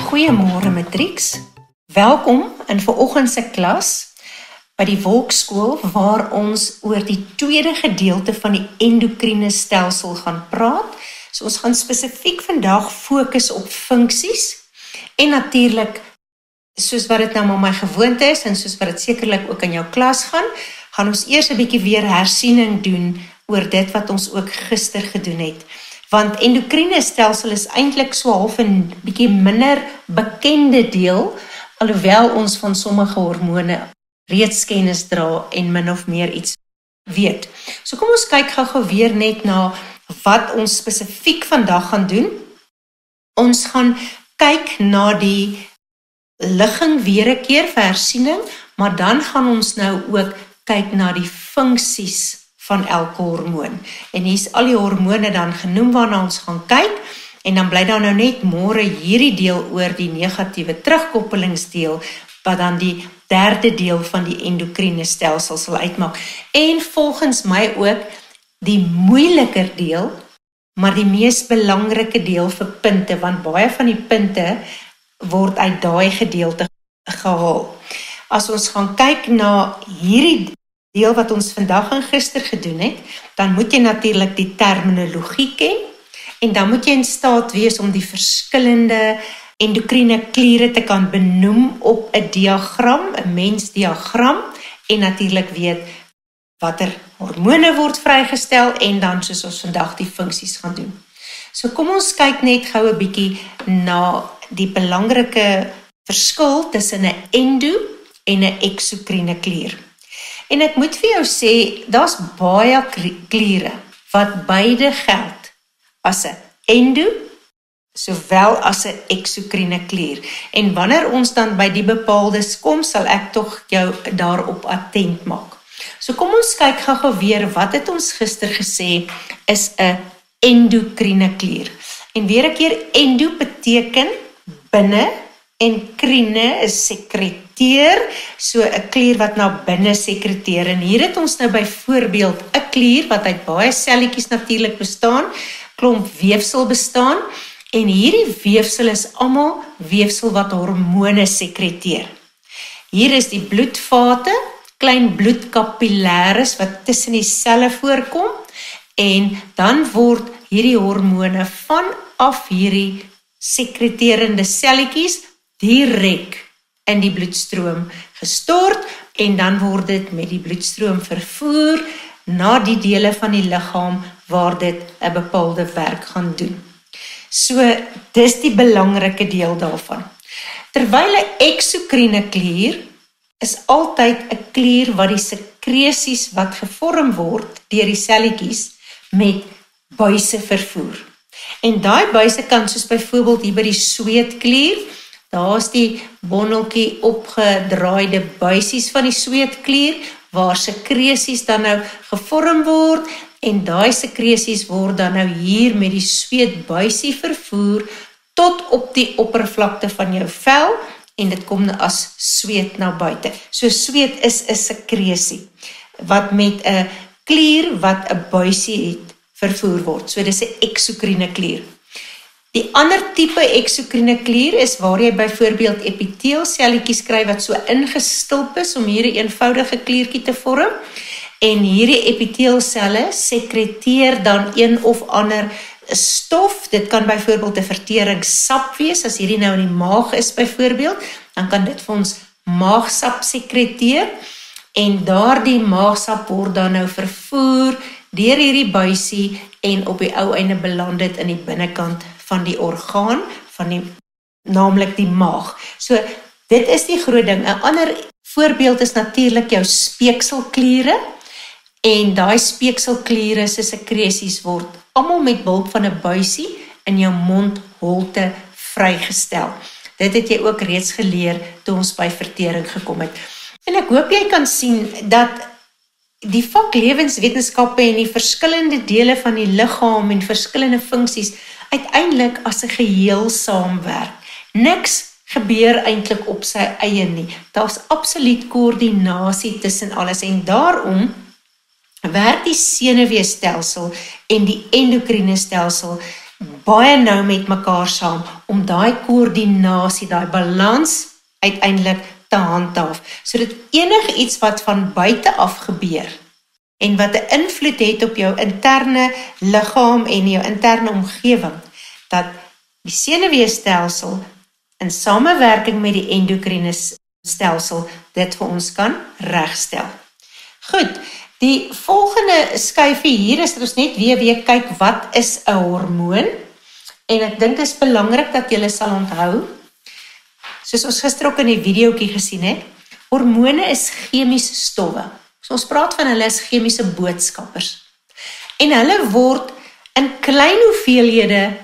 Goeiemôre matrieks. Welkom in vanoggend se klas by die Wolkskool waar ons oor die tweede gedeelte van die endokriene stelsel gaan praat. So ons gaan spesifiek vandag fokus op funksies en natuurlik soos wat dit nou maar my gewoonte is en soos wat dit sekerlik ook in jou klas gaan ons eers 'n bietjie weer hersiening doen oor dit wat ons ook gister gedoen het. Want endokriene stelsel is eintlik so half 'n bietjie minder bekende deel, alhoewel ons van sommige hormone reeds kennis dra en min of meer iets weet. So kom ons kyk gou weer net na wat ons spesifiek vandag gaan doen. Ons gaan kyk na die ligging weer 'n keer vir hersiening, maar dan gaan ons nou ook kyk na die funksies van elke hormoon. En hier is al die hormone dan genoem waarna ons gaan kyk, en dan bly daar nou net môre hierdie deel oor die negatiewe terugkoppelingsdeel, wat dan die derde deel van die endokriene stelsel sal uitmaak. En volgens my ook die moeiliker deel, maar die mees belangrike deel vir punte, want baie van die punte word uit daai gedeelte gehaal. As ons gaan kyk na hierdie deel wat ons vandag en gister gedoen het, dan moet jy natuurlik die terminologie ken, en dan moet jy in staat wees om die verskillende endokriene kliere te kan benoem op 'n diagram, 'n mensdiagram, en natuurlik weet watter hormone word vrygestel, en dan soos ons vandag die funksies gaan doen. So kom ons kyk net gou 'n bietjie na die belangrike verskil tussen 'n endo en 'n eksokriene klier. En ek moet vir jou sê, daar's baie kliere wat beide geld as 'n endo, sowel as 'n eksokriene klier. En wanneer ons dan by die bepaaldes kom, sal ek tog jou daarop attent maak. So kom ons kyk gou weer, wat het ons gister gesê is 'n endokriene klier. En weer 'n keer, endo beteken binne, en kriene is sekreteer, so 'n klier wat na binne sekreteer. En hier het ons nou byvoorbeeld 'n klier wat uit baie selletjies natuurlik bestaan, klomp weefsel bestaan, en hierdie weefsel is almal weefsel wat hormone sekreteer. Hier is die bloedvate, klein bloedkapillaires wat tussen die selle voorkom, en dan word hierdie hormone vanaf hierdie sekreterende selletjies direk in die bloedstroom gestort, en dan word dit met die bloedstroom vervoer na die dele van die liggaam waar dit 'n bepaalde werk gaan doen. So, dis die belangrike deel daarvan. Terwyl 'n eksokriene klier is altyd 'n klier wat die sekresies wat gevorm word deur die selletjies met buise vervoer. En daai buise kan soos byvoorbeeld hier by die sweetklier, daar's die bondeltjie opgedraaide buisies van die sweetklier, waar sekresies dan nou gevorm word, en daai sekresies word dan nou hier met die sweetbuisie vervoer tot op die oppervlakte van jou vel, en dit kom as sweet na buite. So sweet is 'n sekresie wat met 'n klier wat 'n buisie het vervoer word. So dis 'n eksokriene klier. Die ander tipe eksokriene klier is waar jy byvoorbeeld epiteelselletjies kry wat so ingestilp is om hierdie eenvoudige kliertjie te vorm. En hierdie epiteelselle sekreteer dan een of ander stof. Dit kan byvoorbeeld 'n verteringssap wees, as hierdie nou in die maag is byvoorbeeld, dan kan dit vir ons maagsap sekreteer, en daardie maagsap word dan nou vervoer deur hierdie buisie, en op die ou einde beland dit in die binnekant van die orgaan, naamlik die maag. So, dit is die groot ding. 'n ander voorbeeld is natuurlik jou speekselkliere, en daai speekselkliere se sekresies word almal met behulp van 'n buisie in jou mondholte vrygestel. Dit het jy ook reeds geleer toe ons by vertering gekom het. En ek hoop jy kan sien dat die vak lewenswetenskappe en die verskillende dele van die liggaam en verskillende funksies uiteindelik as 'n geheel saamwerk. Niks gebeur eintlik op sy eie nie. Daar's absoluut koördinasie tussen alles, en daarom werk die senuweestelsel en die endokriene stelsel baie nou met mekaar saam om daai koördinasie, daai balans uiteindelik te handhaaf. Sodat enige iets wat van buite af gebeur en wat 'n invloed het op jou interne liggaam en jou interne omgewing, dat die senuweestelsel in samewerking met die endokriene stelsel dit vir ons kan regstel. Goed, die volgende skyfie hier is dat ons net weer kyk wat is 'n hormoon. En ek dink dit is belangrik dat julle sal onthou, soos ons gister ook in die videoetjie gesien het, hormone is chemiese stowwe. So ons praat van hulle as chemiese boodskappers. En hulle word in klein hoeveelhede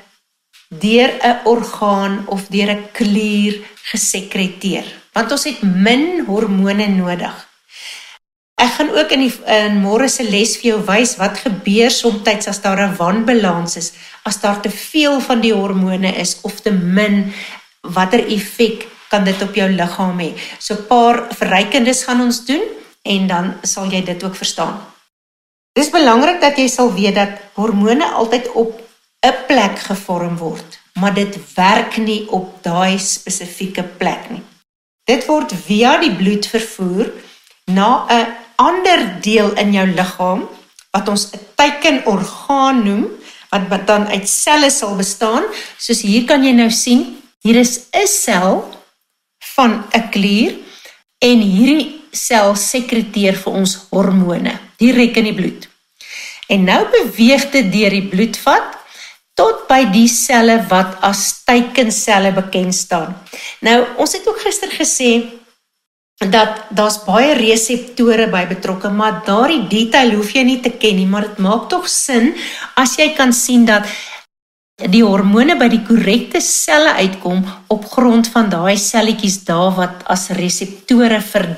deur 'n orgaan of deur 'n klier gesekreteer. Want ons het min hormone nodig. Ek gaan ook in môre se les vir jou wys wat gebeur soms as daar 'n wanbalans is, as daar te veel van die hormone is of te min, watter effek kan dit op jou liggaam hê. So 'n paar verrykendes gaan ons doen en dan sal jy dit ook verstaan. Dis belangrik dat jy sal weet dat hormone altyd op 'n plek gevorm word, maar dit werk nie op daai spesifieke plek nie. Dit word via die bloed vervoer na 'n ander deel in jou liggaam, wat ons 'n teikenorgaan noem, wat dan uit selle sal bestaan. Soos hier kan jy nou sien, hier is 'n sel van 'n klier, en hierdie sel sekreteer vir ons hormone, direk in die bloed. En nou beweeg dit deur die bloedvat, tot by die selle wat as teikenselle bekend staan. Nou, ons het ook gister gesê, dat daar's baie reseptore by betrokke, maar daardie detail hoef jy nie te ken nie, maar dit maak tog sin, as jy kan sien dat die hormone by die korrekte selle uitkom, op grond van daai selletjies daar, wat as reseptore vir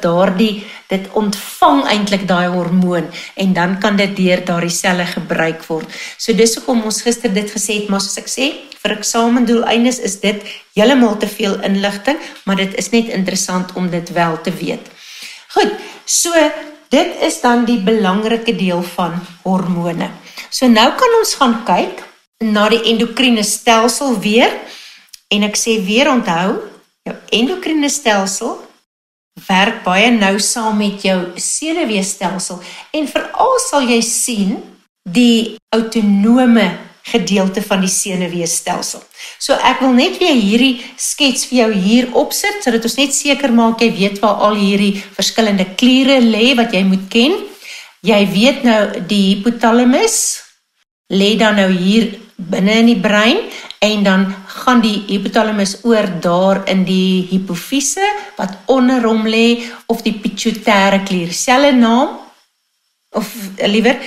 dit ontvang eintlik daai hormoon, en dan kan dit deur daardie selle gebruik word. So dis hoekom ons gister dit gesê het, maar soos ek sê, vir eksamendoeleindes is dit heeltemal te veel inligting, maar dit is net interessant om dit wel te weet. Goed, so dit is dan die belangrike deel van hormone. So nou kan ons gaan kyk na die endokriene stelsel weer, en ek sê weer onthou, jou endokriene stelsel werk baie nou saam met jou senuweestelsel, en veral sal jy sien die autonome gedeelte van die senuweestelsel. So ek wil net weer hierdie skets vir jou hier opsit, sodat ons net seker maak jy weet waar al hierdie verskillende kliere lê wat jy moet ken. Jy weet nou die hypothalamus lê dan nou hier binne in die brein, en dan gaan die hypothalamus oor daar in die hypofise, wat onder hom lê, of die pituitêre klier. Selle naam, of liewer,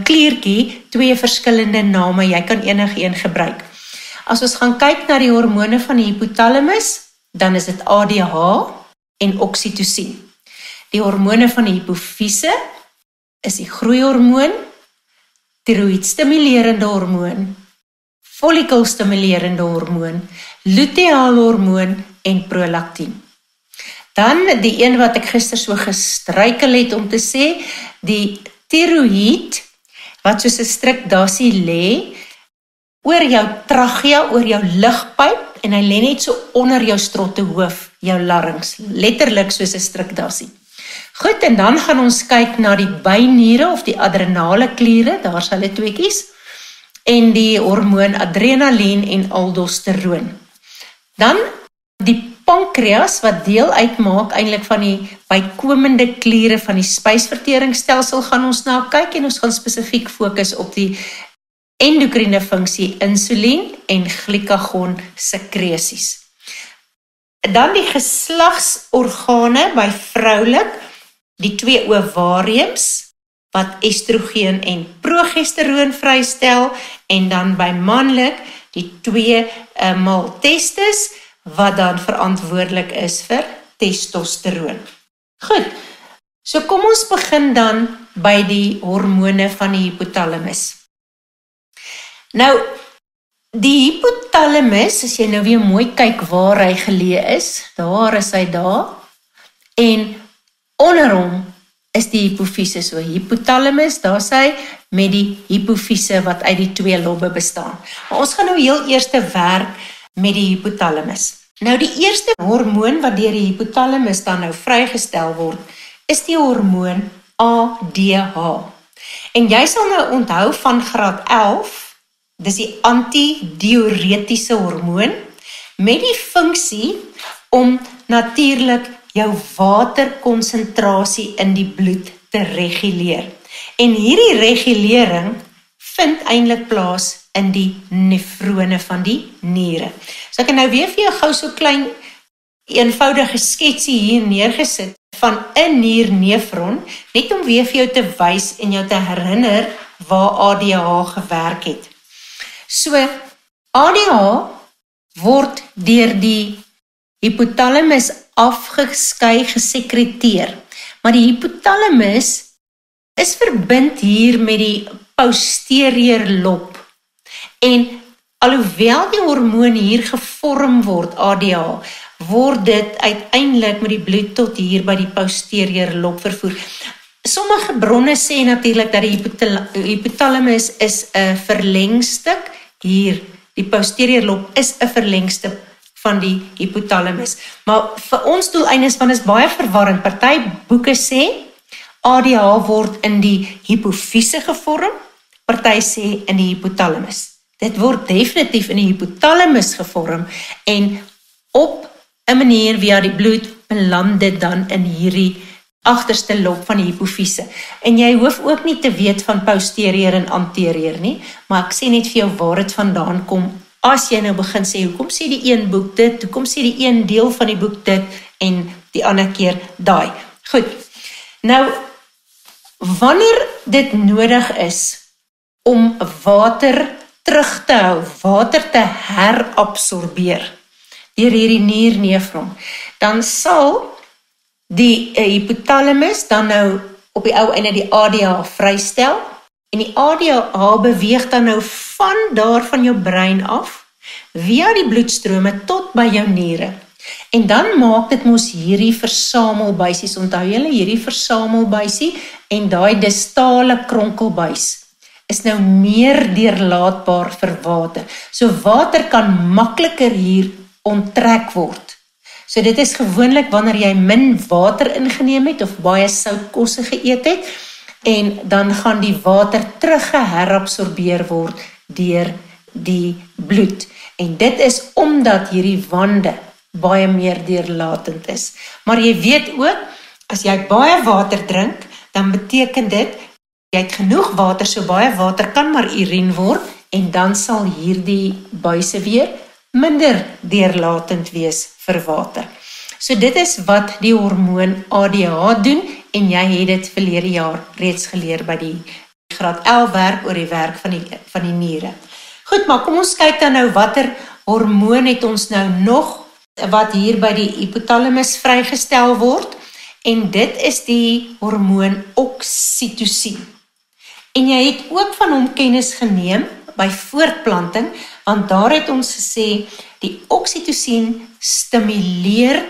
kliertjie, twee verskillende name, jy kan enige een gebruik. As ons gaan kyk na die hormone van die hypothalamus, dan is dit ADH en oksitosien. Die hormone van die hypofise is die groeihormoon, tiroïedstimulerende hormoon, follikelstimulerende hormoon, lutealhormoon en prolaktin. Dan die een wat ek gister so gestruikel het om te sê, die tiroïed, wat soos 'n strikdasie lê, oor jou trachea, oor jou lugpyp, en hy lê net so onder jou strottehoof, jou larynx, letterlik soos 'n strikdasie. Goed, en dan gaan ons kyk na die byniere of die adrenale kliere, daar is hulle tweeetjies, en die hormoon adrenalien en aldosteroon. Dan die pankreas wat deel uitmaak eintlik van die bykomende kliere van die spysverteringsstelsel gaan ons na kyk, en ons gaan spesifiek fokus op die endokriene funksie insulien en glikagon sekresies. Dan die geslagsorgane by vroulik, die twee ovariums wat estrogen en progesteroon vrystel, en dan by manlik die twee maltestes wat dan verantwoordelik is vir testosteroon. Goed, so kom ons begin dan by die hormone van die hypothalamus. Nou, die hypothalamus, as jy nou weer mooi kyk waar hy geleë is, daar is hy daar, en onder hom is die hipofise. So hypothalamus, daar sê met die hipofise wat uit die twee lobbe bestaan. Maar ons gaan nou heel eers werk met die hypothalamus. Nou die eerste hormoon wat deur die hypothalamus dan nou vrygestel word, is die hormoon ADH. En jy sal nou onthou van graad 11, dis die antidiuretiese hormoon, met die funksie om natuurlik jou waterkonsentrasie in die bloed te reguleer. En hierdie regulering vind eintlik plaas in die nefrone van die niere. So ek kan nou weer vir jou gou so klein eenvoudige sketsie hier neergesit van 'n niernefron, net om weer vir jou te wys en jou te herinner waar ADH gewerk het. So, ADH word deur die hypothalamus afgeskei gesekreteer, maar die hypothalamus is verbind hier met die posterior lob. En alhoewel die hormoon hier gevorm word, ADH, word dit uiteindelik met die bloed tot hier by die posterior lob vervoer. Sommige bronne sê natuurlik dat die hypothalamus is 'n verlengstuk hier. Die posterior lob is 'n verlengstuk van die hypothalamus. Maar vir ons doeleindes, want is baie verwarrend. Party boeke sê ADH word in die hipofise gevorm, party sê in die hypothalamus. Dit word definitief in die hypothalamus gevorm en op 'n manier via die bloed beland dit dan in hierdie agterste lob van die hipofise. En jy hoef ook nie te weet van posterior en anterior nie, maar ek sê net vir jou waar dit vandaan kom. As jy nou begin sê, hoekom sê die een boek dit, hoekom sê die een deel van die boek dit, en die ander keer daai. Goed, nou, wanneer dit nodig is om water terug te hou, water te herabsorbeer deur hierdie niernefron, dan sal die hypothalamus dan nou op die ou einde die ADH vrystel, en die ADH beweeg dan nou van daar van jou brein af, via die bloedstrome tot by jou niere. En dan maak dit mos hierdie versamelbuisies, onthou julle hierdie versamelbuisie, en daai distale kronkelbuis is nou meer deurlaatbaar vir water. So water kan makliker hier onttrek word. So dit is gewoonlik wanneer jy min water ingeneem het of baie soutkosse geëet het, en dan gaan die water terug geherabsorbeer word deur die bloed. En dit is omdat hierdie wande baie meer deurlatend is. Maar jy weet ook, as jy baie water drink, dan beteken dit, jy het genoeg water, so baie water kan maar urine word, en dan sal hierdie buise weer minder deurlatend wees vir water. So dit is wat die hormoon ADH doen, en jy het dit verlede jaar reeds geleer by die graad 11 werk oor die werk van die niere. Goed, maar kom ons kyk dan nou watter hormoon het ons nou nog wat hier by die hypothalamus vrygestel word, en dit is die hormoon oksitosien. En jy het ook van hom kennis geneem by voortplanting, want daar het ons gesê, die oksitosien stimuleer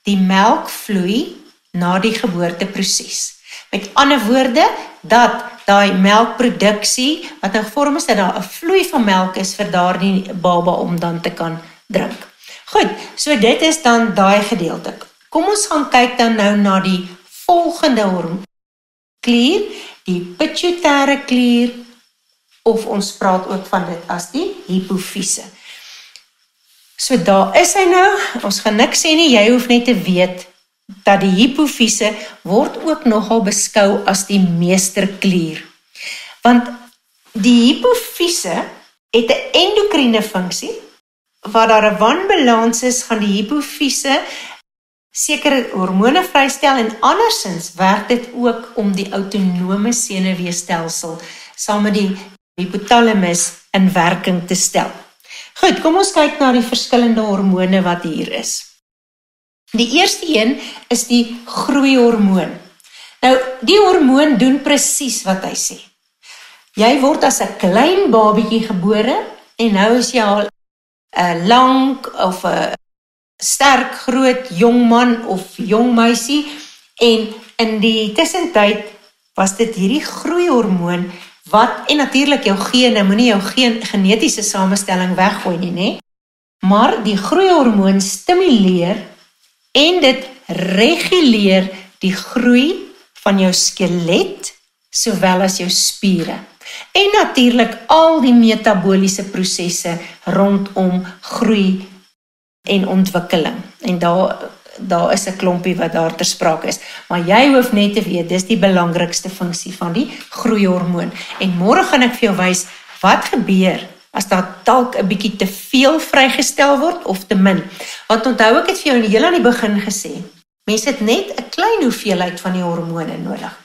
die melkvloei na die geboorteproses. Met ander woorde, dat daai melkproduksie, wat nou gevorm is, dat daar 'n vloei van melk is vir daardie baba om dan te kan drink. Goed, so dit is dan daai gedeelte. Kom ons gaan kyk dan nou na die volgende hormoonklier, die pituitêre klier, of ons praat ook van dit as die hipofise. So daar is hy nou, ons gaan niks sê nie, jy hoef net te weet, dat die hipofise word ook nogal beskou as die meesterklier. Want die hipofise het 'n endokriene funksie, waar daar 'n wanbalans is, gaan die hipofise sekere hormone vrystel, en andersins werk dit ook om die autonome senuweestelsel saam met die hypothalamus in werking te stel. Goed, kom ons kyk na die verskillende hormone wat hier is. Die eerste een is die groeihormoon. Nou, die hormoon doen presies wat hy sê. Jy word as 'n klein babietjie gebore, en nou is jy al 'n lang of 'n sterk, groot, jong man of jong meisie, En in die tussentyd was dit hierdie groeihormoon wat, en natuurlik jou gene, moenie jou genetiese samestelling weggooi nie, né? Maar die groeihormoon stimuleer en dit reguleer die groei van jou skelet, sowel as jou spiere. En natuurlik al die metaboliese prosesse rondom groei en ontwikkeling. En daar is 'n klompie wat daar ter sprake is. Maar jy hoef net te weet, dis die belangrikste funksie van die groeihormoon. En môre gaan ek vir jou wys wat gebeur as daar dalk 'n bietjie te veel vrygestel word of te min. Want onthou ek het vir jou heel aan die begin gesê, mense het net 'n klein hoeveelheid van die hormone nodig.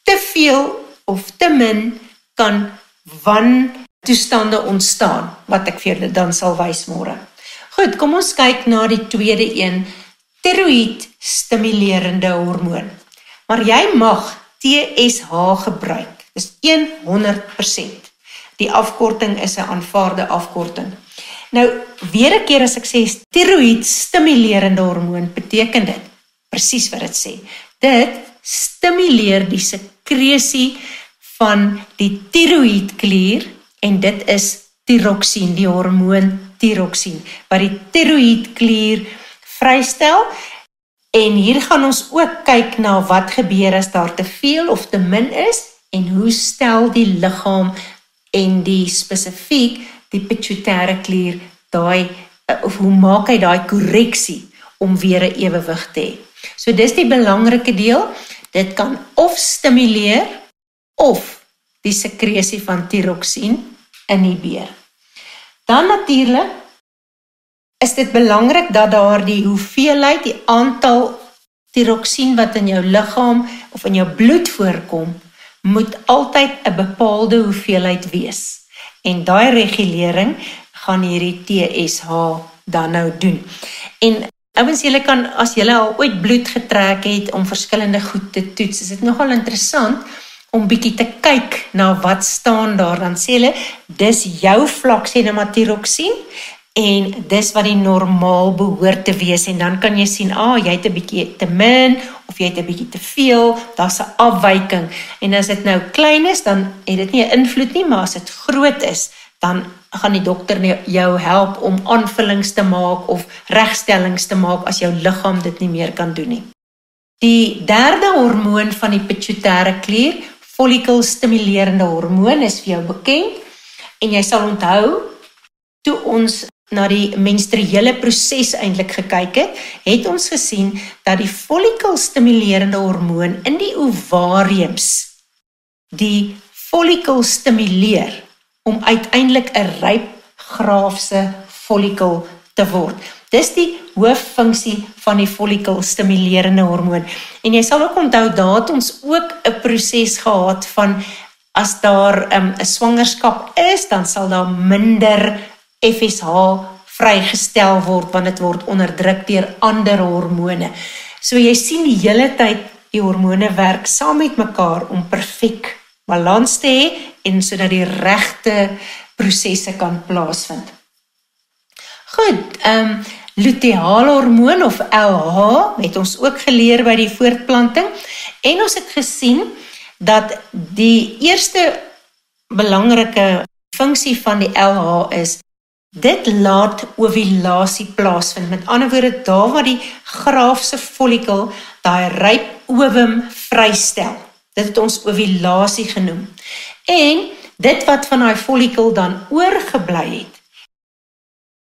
Te veel of te min kan wantoestande ontstaan, wat ek vir julle dan sal wys môre. Goed, kom ons kyk na die tweede een, tiroïed stimulerende hormoon. Maar jy mag TSH gebruik, dis 100%. Die afkorting is 'n aanvaarde afkorting. Nou, weer 'n keer as ek sê tiroïed stimulerende hormoon, beteken dit presies wat dit sê. Dit stimuleer die sekresie van die tiroïedklier en dit is tiroksien, die hormoon tiroksien, wat die tiroïedklier vrystel. En hier gaan ons ook kyk na wat gebeur as daar te veel of te min is en hoe stel die liggaam en die spesifiek die pituitêre klier of hoe maak hy daai korreksie om weer 'n ewewig te hê. So dis die belangrike deel. Dit kan of stimuleer of die sekresie van tiroksien inhibeer. Dan natuurlik is dit belangrik dat daar die hoeveelheid, die aantal tiroksien wat in jou liggaam of in jou bloed voorkom, moet altyd 'n bepaalde hoeveelheid wees. En daai regulering gaan hierdie TSH dan nou doen. En ouens, julle kan, as julle al ooit bloed getrek het om verskillende goed te toets, is dit nogal interessant om bietjie te kyk na wat staan daar. Dan sê hulle, dis jou vlak, sê nou maar tiroksien, en dis wat die normaal behoort te wees. En dan kan jy sien, jy het 'n bietjie te min, of jy het 'n bietjie te veel, daar's 'n afwyking. En as dit nou klein is, dan het dit nie 'n invloed nie, maar as dit groot is, dan gaan die dokter jou help om aanvullings te maak of regstellings te maak as jou liggaam dit nie meer kan doen nie. Die derde hormoon van die pituitêre klier, follikelstimulerende hormoon, is vir jou bekend. En jy sal onthou, toe ons na die menstruele proses eintlik gekyk het, het ons gesien dat die follikelstimulerende hormoon in die ovariums die follikel stimuleer om uiteindelik 'n rypgraafse follikel te word. Dis die hooffunksie van die follikelstimulerende hormoon. En jy sal ook onthou, daar het ons ook 'n proses gehad van as daar 'n swangerskap is, dan sal daar minder FSH vrygestel word, want dit word onderdruk deur ander hormone. So jy sien die hele tyd die hormone werk saam met mekaar om perfek balans te hê en sodat die regte prosesse kan plaasvind. Goed, luteale hormoon of LH het ons ook geleer by die voortplanting en ons het gesien dat die eerste belangrike funksie van die LH is dit laat ovulasie plaasvind. Met ander woorde, daar waar die graafse follikel daai ryp ovum vrystel. Dit het ons ovulasie genoem. En dit wat van daai follikel dan oorgebly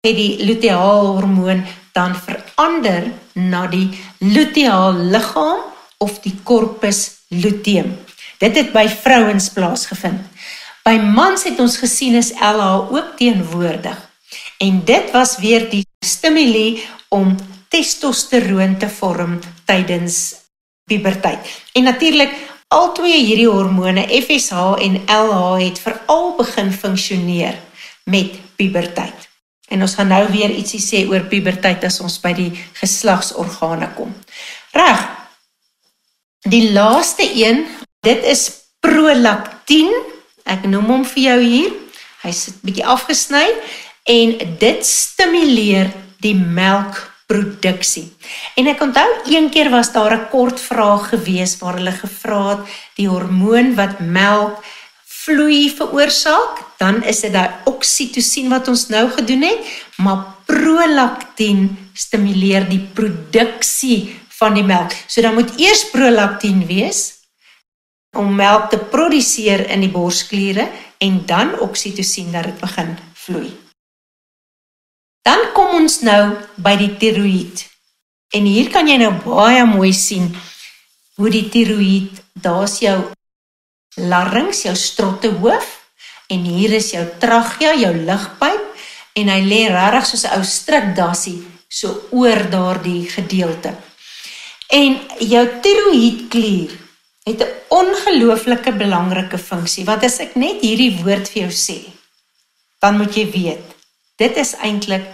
het die luteale hormoon dan verander na die luteale liggaam of die corpus luteum. Dit het by vrouens plaasgevind. By mans het ons gesien is LH ook teenwoordig. En dit was weer die stimule om testosteroon te vorm tydens puberteit. En natuurlik, al twee hierdie hormone, FSH en LH, het veral begin funksioneer met puberteit. En ons gaan nou weer ietsie sê oor puberteit as ons by die geslagsorgane kom. Reg, die laaste een, dit is prolaktin. Ek noem hom vir jou hier. Hy's 'n bietjie afgesny en dit stimuleer die produksie. En ek onthou, een keer was daar 'n kort vraag gewees waar hulle gevra het, die hormoon wat melk vloei veroorsaak, dan is dit daai oksitosien wat ons nou gedoen het, maar prolaktin stimuleer die produksie van die melk. So dan moet eers prolaktin wees, om melk te produseer in die borskliere, en dan oksitosien dat dit begin vloei. Dan kom ons nou by die tiroïed. En hier kan jy nou baie mooi sien, hoe die tiroïed, daar is jou larynx, jou strottehoof, en hier is jou trachea, jou lugpyp, en hy lê regtig soos 'n ou strikdassie, so oor daardie gedeelte. En jou tiroïedklier het 'n ongelooflike belangrike funksie, want as ek net hierdie woord vir jou sê, dan moet jy weet, dit is eintlik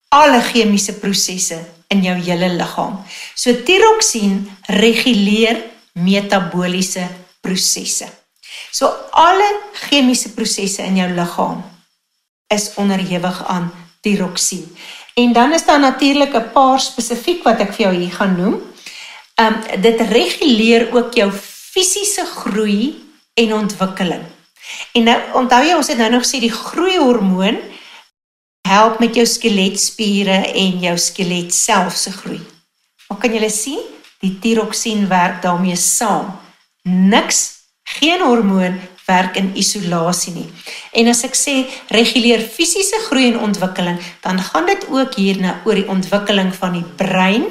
alle chemiese prosesse in jou hele liggaam. So tiroksien reguleer metaboliese prosesse. So alle chemiese prosesse in jou liggaam is onderhewig aan tiroksien. En dan is daar natuurlik 'n paar spesifiek wat ek vir jou hier gaan noem. Dit reguleer ook jou fisiese groei en ontwikkeling. En nou, onthou jy, ons het nou nog gesê die groeihormoon help met jou skeletspiere en jou skelet self se groei. Maar kan julle sien, die tiroksien werk daarmee saam. Geen hormoon werk in isolasie nie. En as ek sê, reguleer fisiese groei en ontwikkeling, dan gaan dit ook hier oor die ontwikkeling van die brein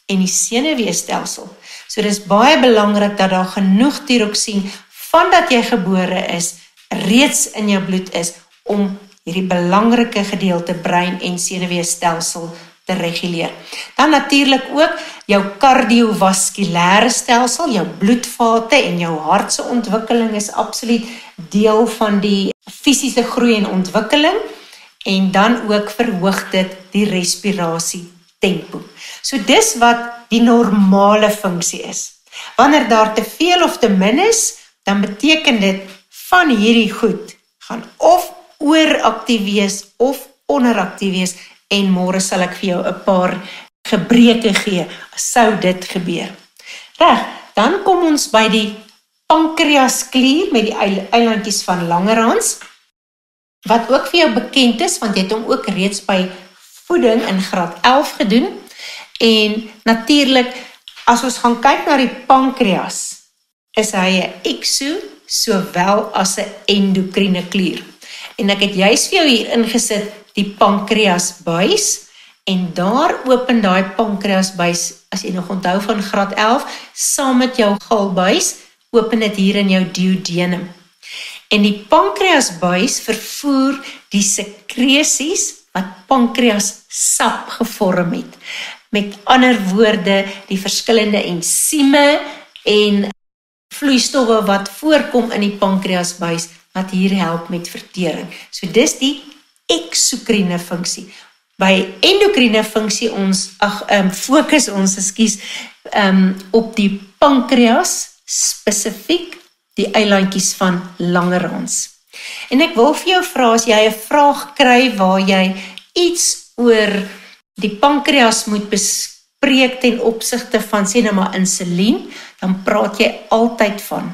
en die senuweestelsel. So dis baie belangrik dat daar genoeg tiroksien, vandat jy gebore is, reeds in jou bloed is, om hierdie belangrike gedeelte brein en senuweestelsel te reguleer. Dan natuurlik ook jou kardiovaskulêre stelsel, jou bloedvate en jou hart se ontwikkeling is absoluut deel van die fisiese groei en ontwikkeling, en dan ook verhoog dit die respirasie tempo. So dis wat die normale funksie is. Wanneer daar te veel of te min is, dan beteken dit van hierdie goed gaan of ooraktief wees of onderaktief wees, en môre sal ek vir jou 'n paar gebreke gee, sou dit gebeur. Reg, dan kom ons by die pankreasklier met die eilandjies van Langerhans, wat ook vir jou bekend is, want jy het hom ook reeds by voeding in graad 11 gedoen, en natuurlik, as ons gaan kyk na die pankreas, is hy 'n ekso, sowel as 'n endokriene klier. En ek het juist vir jou hier ingesit, die pankreasbuis, en daar open daai pankreasbuis, as jy nog onthou van graad 11, saam met jou galbuis, open dit hier in jou duodenum. En die pankreasbuis vervoer die sekresies wat pankreassap gevorm het. Met ander woorde, die verskillende ensieme en vloeistowwe wat voorkom in die pankreasbuis, wat hier help met vertering. So dis die eksokriene funksie. By endokriene funksie fokus ons op die pankreas, spesifiek die eilandjies van Langerhans. En ek wil vir jou vra, as jy 'n vraag kry waar jy iets oor die pankreas moet bespreek ten opsigte van, sê nou maar, insulien, dan praat jy altyd van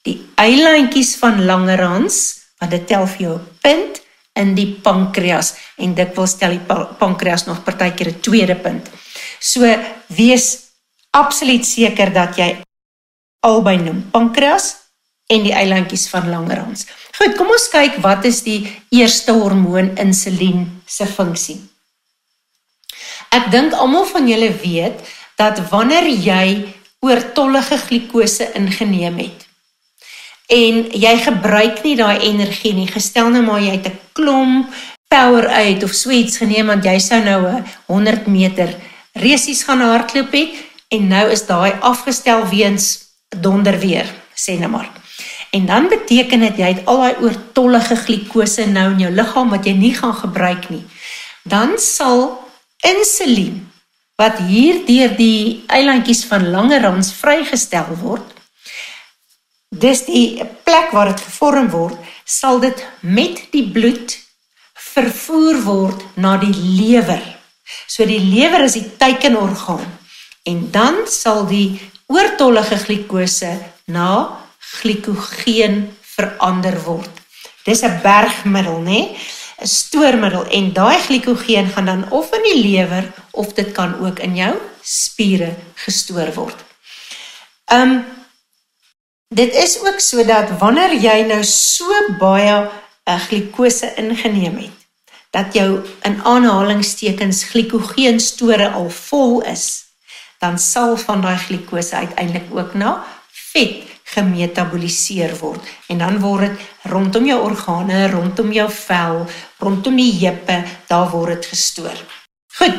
die eilandjies van Langerhans, want dit tel vir jou 'n punt in die pankreas, en dikwels tel die pankreas nog partykeer 'n tweede punt. So, wees absoluut seker dat jy albei noem, pankreas en die eilandjies van Langerhans. Goed, kom ons kyk, wat is die eerste hormoon, insulien se funksie? Ek dink almal van julle weet, dat wanneer jy oortollige glikose ingeneem het, en jy gebruik nie daai energie nie, gestel nou maar jy het 'n klomp Powerade of so iets geneem, want jy sou nou 100 meter resies gaan hardloop het, en nou is daai afgestel weens donderweer, sê nou maar. En dan beteken dit, jy het al daai oortollige glikose nou in jou liggaam, wat jy nie gaan gebruik nie. Dan sal insulien, wat hier deur die eilandjies van Langerhans vrygestel word, dis die plek waar dit gevorm word, sal dit met die bloed vervoer word na die lewer. So die lewer is die teikenorgaan en dan sal die oortollige glikose na glikogeen verander word. Dis 'n bergmiddel, né? 'n stoormiddel en daai glikogeen gaan dan of in die lewer of dit kan ook in jou spiere gestoor word. Dit is ook so dat wanneer jy nou so baie glikose ingeneem het, dat jou in aanhalingstekens glikogeenstore al vol is, dan sal van daai glikose uiteindelik ook na vet gemetaboliseer word. En dan word dit rondom jou organe, rondom jou vel, rondom die heupe, daar word dit gestoor. Goed,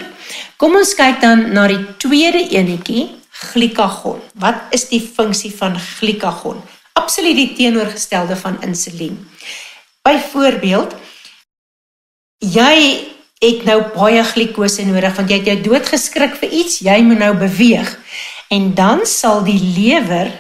kom ons kyk dan na die tweede enetjie, glikagon. Wat is die funksie van glikagon? Absoluut die teenoorgestelde van insulien. Byvoorbeeld, jy het nou baie glikose nodig, want jy het jou doodgeskrik vir iets, jy moet nou beweeg. En dan sal die lewer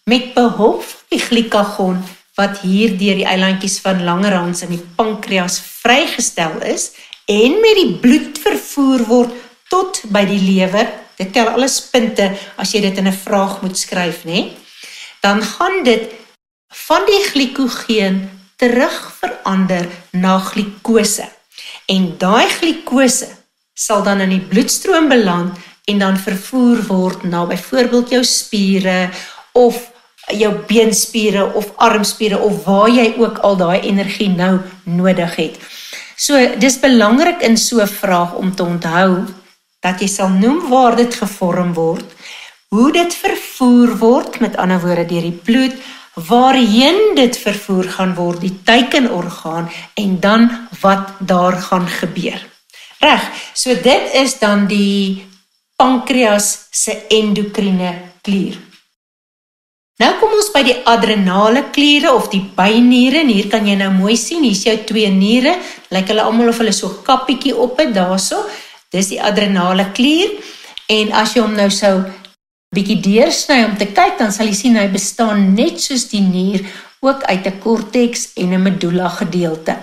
met behulp van die glikagon, wat hier deur die eilandjies van Langerhans in die pankreas vrygestel is, en met die bloed vervoer word tot by die lewer, dit tel alles punte as jy dit in 'n vraag moet skryf, né? Dan gaan dit van die glikogeen terug verander na glikose. En daai glikose sal dan in die bloedstroom beland en dan vervoer word na byvoorbeeld jou spiere of jou beenspiere of armspiere of waar jy ook al daai energie nou nodig het. So, dis belangrik in so 'n vraag om te onthou dat jy sal noem waar dit gevorm word, hoe dit vervoer word, met ander woorde deur die bloed, waarheen dit vervoer gaan word, die teikenorgaan, en dan wat daar gaan gebeur. Reg, so dit is dan die pankreas se endokriene klier. Nou kom ons by die adrenale kliere of die byniere, en hier kan jy nou mooi sien, hier is jou 2 niere, lyk hulle almal of hulle so 'n kappietjie op het daarso, dis die adrenale klier, en as jy hom nou sou bietjie deursny om te kyk, dan sal jy sien, hy bestaan net soos die nier, ook uit 'n korteks en 'n medulla gedeelte.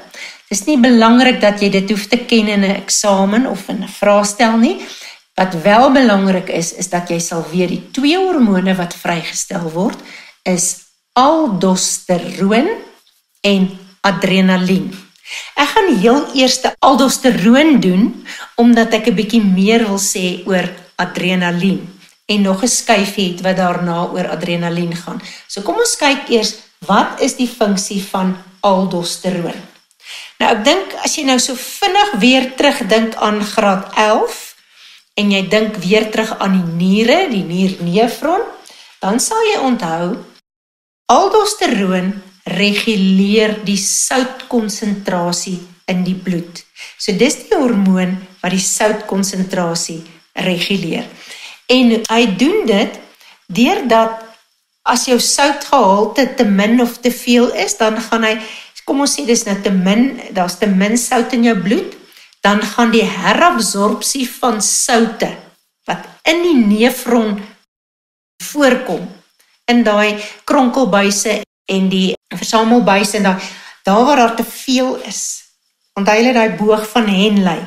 Dis nie belangrik dat jy dit hoef te ken in 'n eksamen of in 'n vraestel nie. Wat wel belangrik is dat jy sal weet die 2 hormone wat vrygestel word, is aldosteroon en adrenalien. Ek gaan heel eers aldosteroon doen, omdat ek 'n bietjie meer wil sê oor adrenalien, en nog 'n skyfie het wat daarna oor adrenalien gaan. So kom ons kyk eers, wat is die funksie van aldosteroon? Nou ek dink, as jy nou so vinnig weer terugdink aan graad 11, en jy dink weer terug aan die niere, die niernefron, dan sal jy onthou, aldosteroon reguleer die soutkonsentrasie in die bloed. So dis die hormoon wat die soutkonsentrasie reguleer. En hy doen dit deurdat as jou soutgehalte te min of te veel is, dan gaan hy, kom ons sê dis nou te min, daar's te min sout in jou bloed, dan gaan die herabsorpsie van soutte, wat in die nefron voorkom, in daai kronkelbuise en die versamelbuise, en daar waar daar te veel is, onthou julle daai boog van Henley,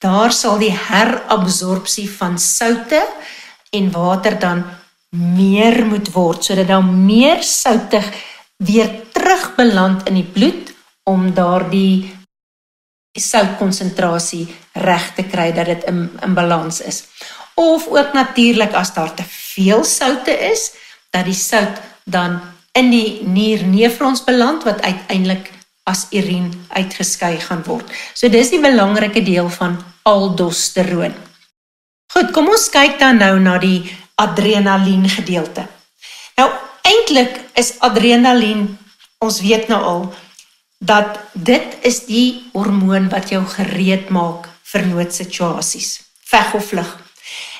daar sal die herabsorpsie van soutte en water dan meer moet word, sodat dan meer soutig weer terugbeland in die bloed, om daar die soutkonsentrasie reg te kry, dat dit in balans is. Of ook natuurlik, as daar te veel soutte is, dat die sout dan in die niernefrons beland, wat uiteindelik as urine uitgeskei gaan word. So dis die belangrike deel van aldosteroon. Goed, kom ons kyk dan nou na die adrenalien gedeelte. Nou, eintlik is adrenalien, ons weet nou al, dat dit is die hormoon wat jou gereed maak vir noodsituasies, veg of vlug.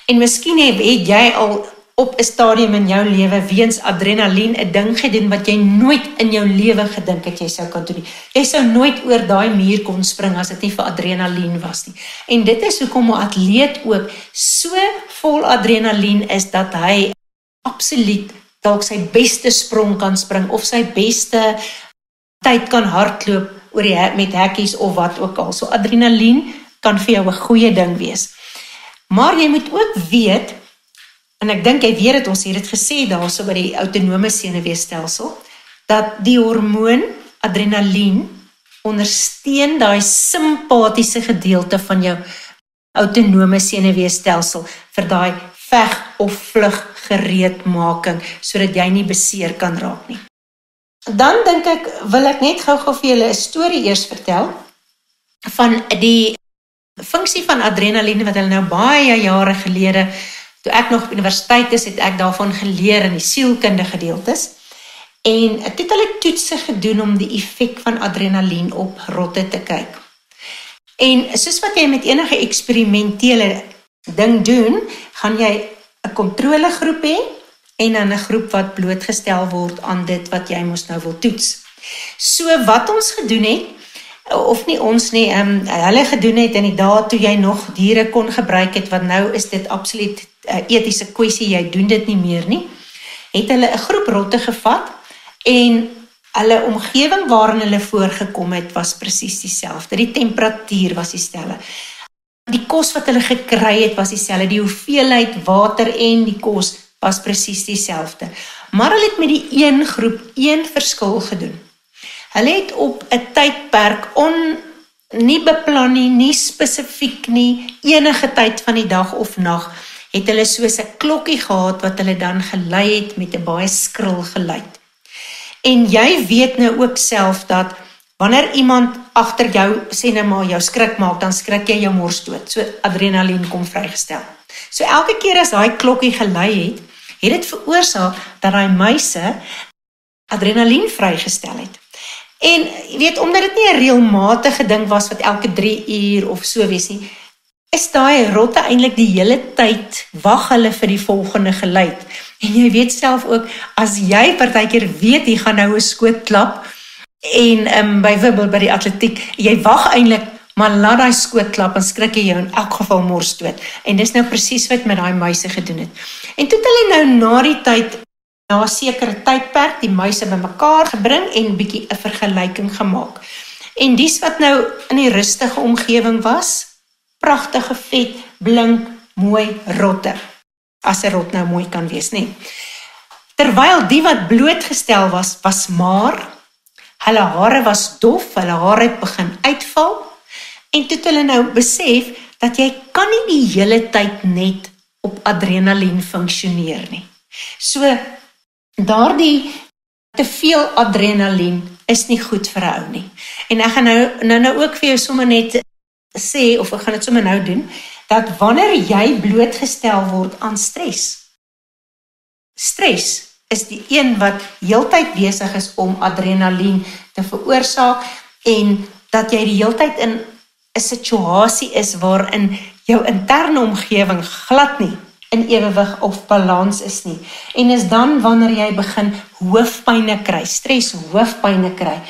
En miskien het jy al op 'n stadium in jou lewe weens adrenalien 'n ding gedoen wat jy nooit in jou lewe gedink het jy sou kan doen. Jy sou nooit oor daai muur kon spring as dit nie vir adrenalien was nie. En dit is hoekom 'n atleet ook so vol adrenalien is dat hy absoluut dalk sy beste sprong kan spring of sy beste tyd kan hardloop oor met hekkies of wat ook al. So adrenalien kan vir jou 'n goeie ding wees. Maar jy moet ook weet, en ek dink jy weet dit, ons het dit gesê daarso by die autonome senuweestelsel, dat die hormoon adrenalien ondersteun daai simpatiese gedeelte van jou autonome senuweestelsel vir daai veg of vlug gereedmaking, sodat jy nie beseer kan raak nie. Dan dink ek, wil ek net gou vir julle 'n storie eers vertel van die funksie van adrenalien wat hulle nou baie jare gelede, toe ek nog op universiteit is, het ek daarvan geleer in die sielkunde gedeeltes. En toe het hulle toetse gedoen om die effek van adrenalien op rotte te kyk. En soos wat jy met enige eksperimentele ding doen, gaan jy 'n kontrolegroep hê en dan 'n groep wat blootgestel word aan dit wat jy mos nou wil toets. So wat ons gedoen het, of nie ons nie, hulle gedoen het in die dae toe jy nog diere kon gebruik het, want nou is dit absoluut 'n etiese kwessie, jy doen dit nie meer nie, het hulle 'n groep rotte gevat en hulle omgewing waarin hulle voorgekom het was presies dieselfde. Die temperatuur was dieselfde. Die kos wat hulle gekry het was dieselfde. Die hoeveelheid water en die kos was presies dieselfde. Maar hulle het met die een groep een verskil gedoen. Hulle het op 'n tydperk nie beplan nie spesifiek nie, enige tyd van die dag of nag, het hulle soos 'n klokkie gehad wat hulle dan gelei het met 'n baie skril geluid. En jy weet nou ook self dat wanneer iemand agter jou, sê nou maar, jou skrik maak, dan skrik jy jou mors dood. So adrenalien kom vrygestel. So elke keer as daai klokkie gelei het dit veroorsaak dat daai muise adrenalien vrygestel het. En jy weet, omdat dit nie 'n reëlmatige ding was wat elke 3 uur of so wees nie, is daai rotte eintlik die hele tyd wag hulle vir die volgende geluid. En jy weet self ook, as jy partykeer weet jy gaan nou 'n skoot klap en byvoorbeeld by die atletiek, jy wag eintlik, maar laat daai skoot klap en skrik jy jou in elk geval mors dood. En dis nou presies wat met daai muise gedoen het. En toe het hulle nou na die tyd, na 'n sekere tydperk, die muise bymekaar gebring en bietjie 'n vergelyking gemaak. En dies wat nou in die rustige omgewing was, pragtige vet, blink, mooi rotte. As 'n rot nou mooi kan wees, nee. Terwyl die wat blootgestel was maar, hulle hare was dof, hulle hare het begin uitval, en toe het hulle nou besef, dat jy kan nie die hele tyd net op adrenalien funksioneer nie. So, daardie te veel adrenalien is nie goed vir 'n ou nie. En ek gaan nou ook vir jou sommer net sê, of ek gaan dit sommer nou doen, dat wanneer jy blootgestel word aan stres is die een wat heeltyd besig is om adrenalien te veroorsaak, en dat jy die heeltyd in 'n situasie is waarin jou interne omgewing glad nie in ewewig of balans is nie. En is dan wanneer jy begin hoofpyne kry, stres hoofpyne kry,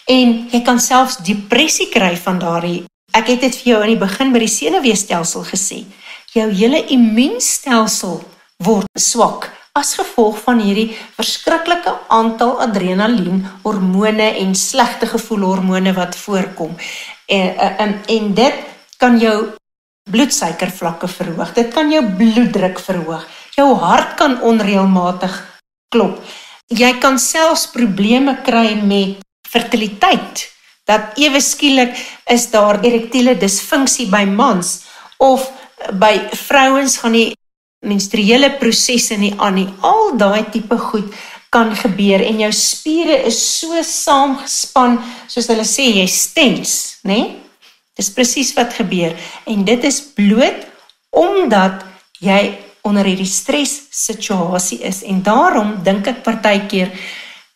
en jy kan selfs depressie kry van daardie. Ek het dit vir jou in die begin by die senuweestelsel gesê. Jou hele immuunstelsel word swak as gevolg van hierdie verskriklike aantal adrenalien, hormone en slegte gevoelhormone wat voorkom. En dit kan jou bloedsuikervlakke verhoog, dit kan jou bloeddruk verhoog, jou hart kan onreëlmatig klop. Jy kan selfs probleme kry met fertiliteit, dat ewe skielik is daar erektiele disfunksie by mans, of by vrouens gaan die menstruele prosesse nie aan nie. Al daai tipe goed kan gebeur, en jou spiere is so saamgespan, soos hulle sê, jy stens, né? Dis presies wat gebeur, en dit is bloot omdat jy onder hierdie stres situasie is, en daarom dink ek partykeer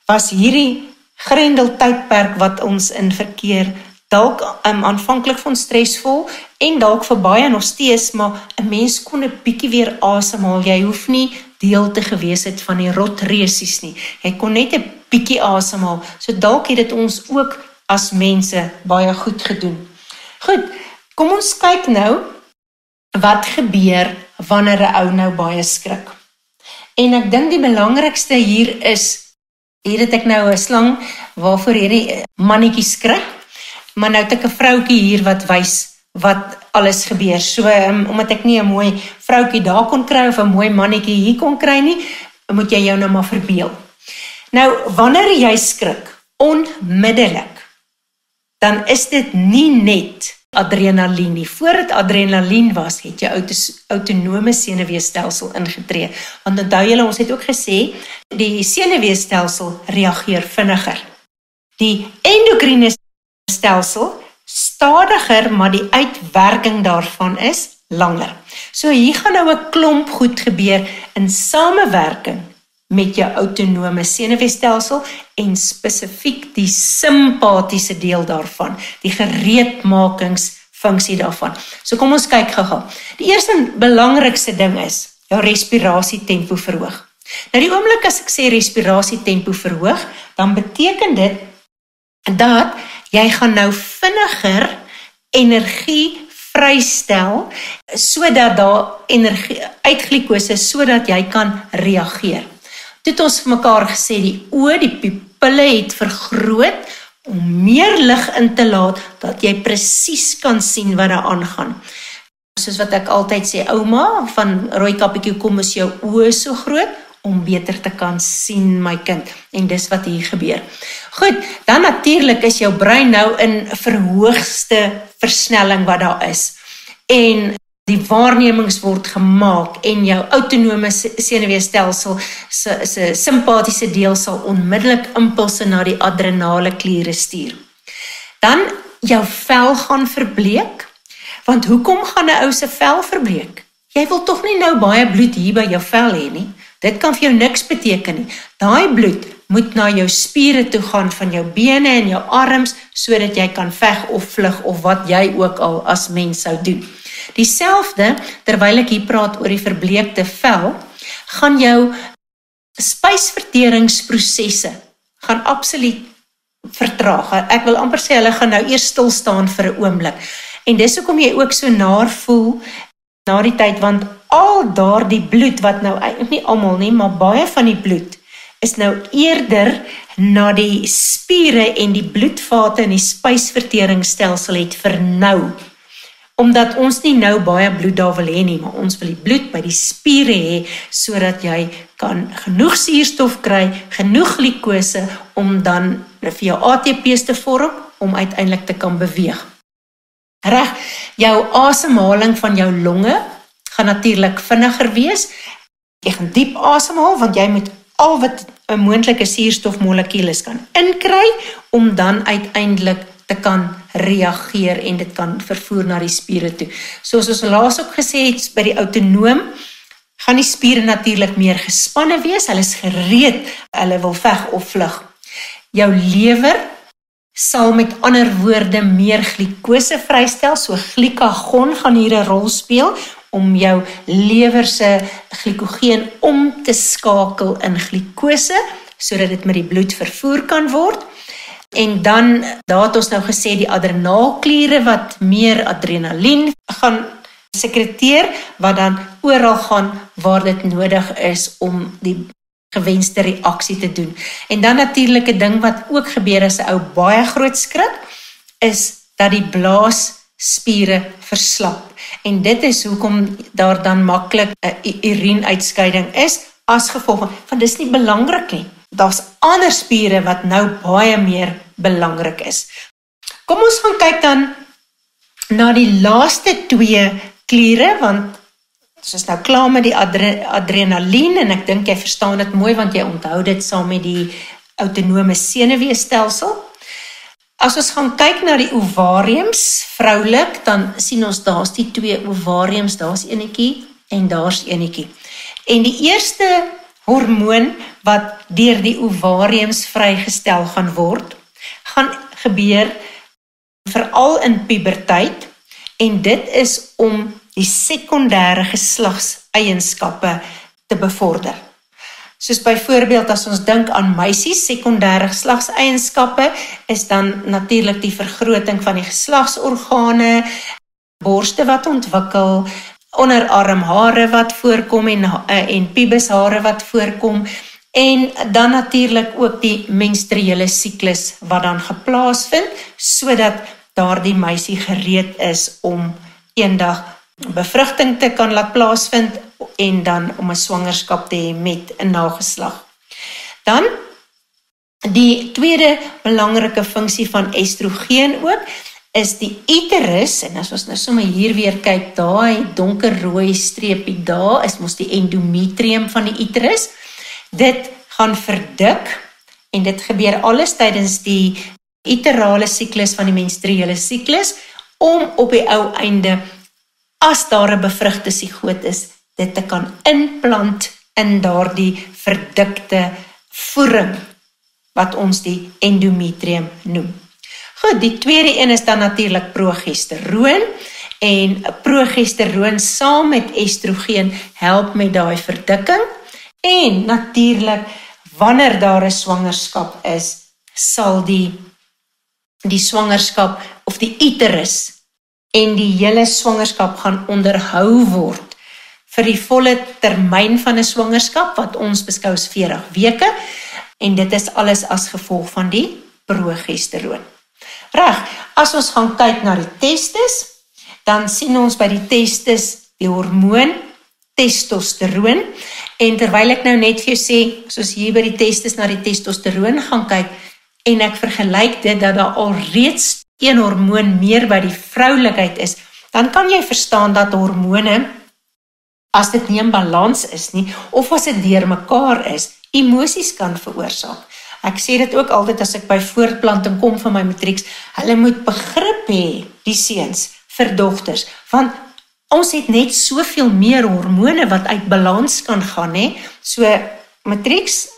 was hierdie grendeltydperk wat ons in verkeer dalk aanvanklik van stresvol en dalk vir baie nog steeds, maar 'n mens kon 'n bietjie weer asemhaal. Jy hoef nie deel te gewees het van die rotresies nie. Jy kon net 'n bietjie asemhaal. So dalk het dit ons ook as mense baie goed gedoen. Goed, kom ons kyk nou wat gebeur wanneer 'n ou nou baie skrik. En ek dink die belangrikste hier is, hier het ek nou 'n slang waarvoor hierdie mannetjie skrik, maar nou het ek 'n vroutjie hier wat wys wat alles gebeur. So, omdat ek nie 'n mooi vroukie daar kon kry of 'n mooi mannetjie hier kon kry nie, moet jy jou nou maar verbeel. Nou, wanneer jy skrik, onmiddellik, dan is dit nie net adrenalien nie. Voordat adrenalien was, het jou autonome senuweestelsel ingetree. Want onthou julle, ons het ook gesê, die senuweestelsel reageer vinniger. Die endokriene stelsel stadiger, maar die uitwerking daarvan is langer. So hier gaan nou 'n klomp goed gebeur in samewerking met jou autonome senuweestelsel en spesifiek die simpatiese deel daarvan, die gereedmakingsfunksie daarvan. So kom ons kyk gou-gou. Die eerste belangrikste ding is jou respirasietempo verhoog. Nou die oomblik as ek sê respirasietempo verhoog, dan beteken dit dat jy gaan nou vinniger energie vrystel sodat daar energie uit glikose sodat jy kan reageer. Toe het ons vir mekaar gesê die oë, die pupille het vergroot om meer lig in te laat dat jy presies kan sien wat daar aangaan. Soos wat ek altyd sê, ouma van Rooikappietjie, kom is jou oë so groot om beter te kan sien, my kind. En dis wat hier gebeur. Goed, dan natuurlik is jou brein nou in verhoogste versnelling wat daar is. En die waarnemings word gemaak en jou autonome senuweestelsel se simpatiese deel sal onmiddellik impulse na die adrenale kliere stuur. Dan jou vel gaan verbleek, want hoekom gaan 'n ou se vel verbleek? Jy wil tog nie nou baie bloed hier by jou vel hê nie. Dit kan vir jou niks beteken nie. Daai bloed moet na jou spiere toe gaan van jou bene en jou arms sodat jy kan veg of vlug of wat jy ook al as mens sou doen. Dieselfde, terwyl ek hier praat oor die verbleekte vel, gaan jou spysverteringsprosesse gaan absoluut vertraag. Ek wil amper sê hulle gaan nou eers stil staan vir 'n oomblik. En dis hoekom jy ook so naar voel na die tyd, want al daardie bloed wat nou eintlik nie almal nie, maar baie van die bloed is nou eerder na die spiere en die bloedvate in die spysverteringsstelsel het vernou. Omdat ons nie nou baie bloed daar wil hê nie, maar ons wil die bloed by die spiere hê, sodat jy kan genoeg suurstof kry, genoeg glikose, om dan vir jou ATP's te vorm, om uiteindelik te kan beweeg. Reg, jou asemhaling van jou longe gaan natuurlik vinniger wees. Jy gaan diep asemhaal, want jy moet al wat 'n moontlike suurstofmolekules kan inkry, om dan uiteindelik te kan reageer en dit kan vervoer na die spiere toe. Soos ons laas ook gesê het, by die autonoom, gaan die spiere natuurlik meer gespanne wees, hulle is gereed, hulle wil veg of vlug. Jou lewer sal met ander woorde meer glikose vrystel, so glikagon gaan hier 'n rol speel, om jou lewer se glikogeen om te skakel in glikose, sodat dit met die bloed vervoer kan word. En dan, daar het ons nou gesê, die adrenaalkliere wat meer adrenalien gaan sekreteer, wat dan oral gaan waar dit nodig is om die gewenste reaksie te doen. En dan natuurlik 'n ding wat ook gebeur as 'n ou baie groot skrik, is dat die blaasspiere verslap. En dit is hoekom daar dan maklik 'n urienuitskeiding is, as gevolg van dis nie belangrik nie. Daar's ander spiere wat nou baie meer belangrik is. Kom ons gaan kyk dan na die laaste 2 kliere, want ons is nou klaar met die adrenalien, en ek dink jy verstaan dit mooi, want jy onthou dit saam met die autonome senuweestelsel. As ons gaan kyk na die ovariums, vroulik, dan sien ons daar's die 2 ovariums, daar's enetjie en daar's enetjie. En die eerste hormoon wat deur die ovariums vrygestel gaan word, gaan gebeur veral in puberteit, en dit is om die sekondêre geslagseienskappe te bevorder. Soos byvoorbeeld as ons dink aan meisies, sekondêre geslagseienskappe is dan natuurlik die vergroting van die geslagsorgane, borste wat ontwikkel, onderarmhare wat voorkom en pubeshare wat voorkom, en dan natuurlik ook die menstruele siklus wat dan geplaas vind, sodat daardie meisie gereed is om eendag bevrugting te kan laat plaasvind en dan om 'n swangerskap te hê met 'n nageslag. Dan die tweede belangrike funksie van estrogen ook is die uterus, en as ons nou sommer hier weer kyk, daai donkerrooi streepie daar is mos die endometrium van die uterus. Dit gaan verdik en dit gebeur alles tydens die uterale siklus van die menstruele siklus om op die ou einde, as daar 'n bevrugte sigoot is, dit te kan inplant in daardie verdikte voering wat ons die endometrium noem. Goed, die tweede een is dan natuurlik progesteroon en progesteroon saam met estrogen help met daai verdikking en natuurlik wanneer daar 'n swangerskap is, sal die swangerskap of die uterus en die hele swangerskap gaan onderhou word vir die volle termyn van 'n swangerskap wat ons beskou as 40 weke en dit is alles as gevolg van die progesteroon. Reg, as ons gaan kyk na die testis, dan sien ons by die testis die hormoon testosteroon en terwyl ek nou net vir jou sê, as ons hier by die testis na die testosteroon gaan kyk en ek vergelyk dit dat daar alreeds een hormoon meer by die vroulikheid is, dan kan jy verstaan dat hormone, as dit nie in balans is nie, of as dit deurmekaar is, emosies kan veroorsaak. Ek sê dit ook altyd as ek by voortplanting kom van my matrieks, hulle moet begrip hê, die seuns, vir dogters, want ons het net soveel meer hormone wat uit balans kan gaan, hè? So, matrieks,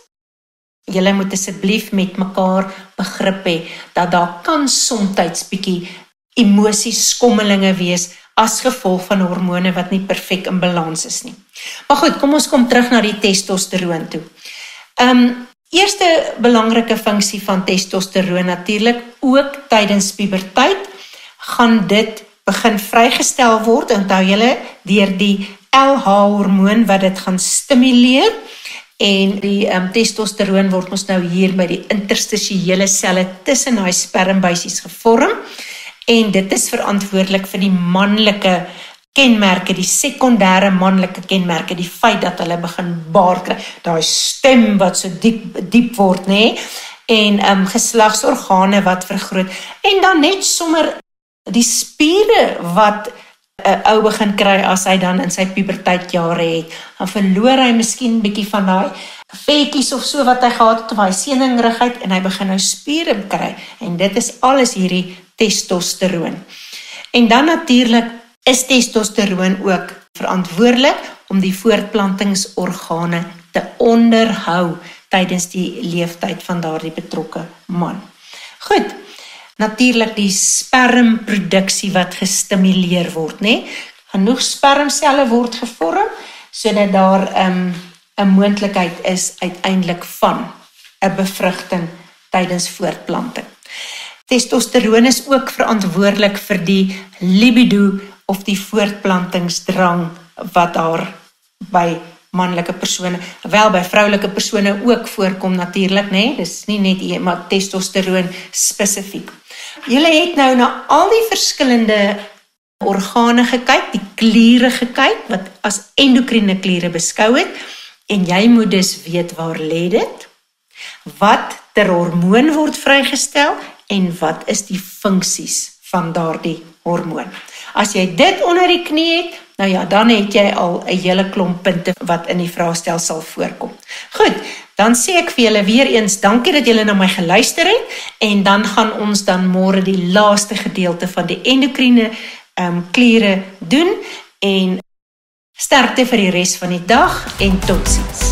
julle moet asseblief met mekaar begrip hê, dat daar kan somtyds bietjie emosies, skommelinge wees, as gevolg van hormone wat nie perfek in balans is nie. Maar goed, kom ons kom terug na die testosteroon toe. Eerste belangrike funksie van testosteroon natuurlik, ook tydens puberteit, gaan dit begin vrygestel word, onthou julle, deur die LH-hormoon wat dit gaan stimuleer, en die testosteroon word ons nou hier by die interstisiële selle tussen daai spermbuisies gevorm, en dit is verantwoordelik vir die manlike kenmerke, die sekondêre manlike kenmerke, die feit dat hulle begin baard kry, daai stem wat so diep word, nê, en geslagsorgane wat vergroot, en dan net sommer die spiere wat 'n ou begin kry as hy dan in sy puberteitjare het, dan verloor hy miskien bietjie van daai vetjies of so wat hy gehad het, of hy seeningrigheid, en hy begin nou spiere kry, en dit is alles hierdie testosteroon. En dan natuurlik is testosteroon ook verantwoordelik om die voortplantingsorgane te onderhou tydens die leeftyd van daardie betrokke man. Goed, natuurlik die spermproduksie wat gestimuleer word, né? Genoeg spermselle word gevorm sodat daar 'n moontlikheid is uiteindelik van 'n bevrugting tydens voortplanting. Testosteroon is ook verantwoordelik vir die libido of die voortplantingsdrang wat daar by manlike persone, wel by vroulike persone ook voorkom natuurlik, né? Dis nie net maar testosteroon spesifiek. Julle het nou na al die verskillende organe gekyk, die kliere gekyk, wat as endokriene kliere beskou het, en jy moet dus weet waar lê dit, wat ter hormoon word vrygestel, en wat is die funksies van daardie hormoon. As jy dit onder die knie het, nou ja, dan het jy al 'n hele klomp punte wat in die vraestelsel voorkom. Goed, dan sê ek vir julle weer eens, dankie dat julle na my geluister het, en dan gaan ons dan môre die laaste gedeelte van die endokriene kliere doen, en sterkte vir die res van die dag, en totsiens.